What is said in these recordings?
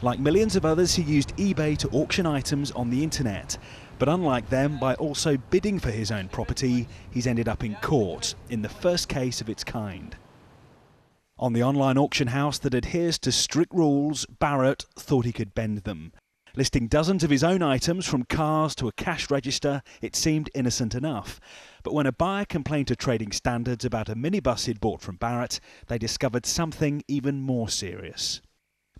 Like millions of others, he used eBay to auction items on the internet. But unlike them, by also bidding for his own property, he's ended up in court, in the first case of its kind. On the online auction house that adheres to strict rules, Barrett thought he could bend them. Listing dozens of his own items, from cars to a cash register, it seemed innocent enough. But when a buyer complained to Trading Standards about a minibus he'd bought from Barrett, they discovered something even more serious.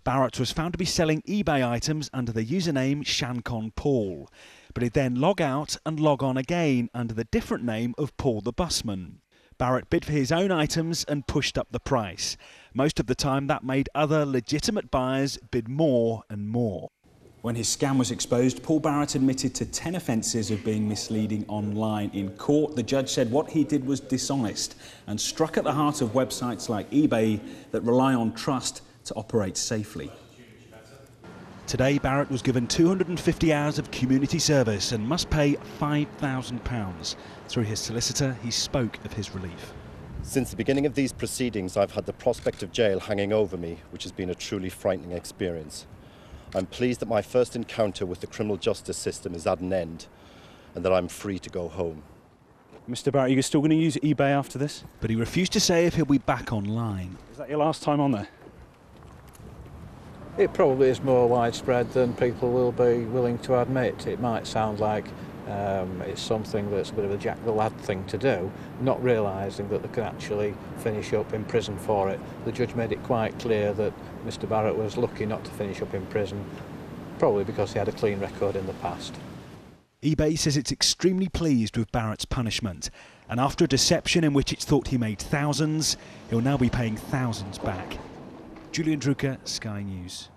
Barrett was found to be selling eBay items under the username Shancon Paul, but he'd then log out and log on again under the different name of Paul the Busman. Barrett bid for his own items and pushed up the price. Most of the time that made other legitimate buyers bid more and more. When his scam was exposed, Paul Barrett admitted to 10 offences of being misleading online in court. The judge said what he did was dishonest and struck at the heart of websites like eBay that rely on trust to operate safely. Today, Barrett was given 250 hours of community service and must pay £5,000. Through his solicitor, he spoke of his relief. Since the beginning of these proceedings, I've had the prospect of jail hanging over me, which has been a truly frightening experience. I'm pleased that my first encounter with the criminal justice system is at an end and that I'm free to go home. Mr. Barrett, are you still going to use eBay after this? But he refused to say if he'll be back online. Is that your last time on there? It probably is more widespread than people will be willing to admit. It might sound like it's something that's a bit of a Jack the Lad thing to do, not realising that they can actually finish up in prison for it. The judge made it quite clear that Mr. Barrett was lucky not to finish up in prison, probably because he had a clean record in the past. eBay says it's extremely pleased with Barrett's punishment, and after a deception in which it's thought he made thousands, he'll now be paying thousands back. Julian Drucker, Sky News.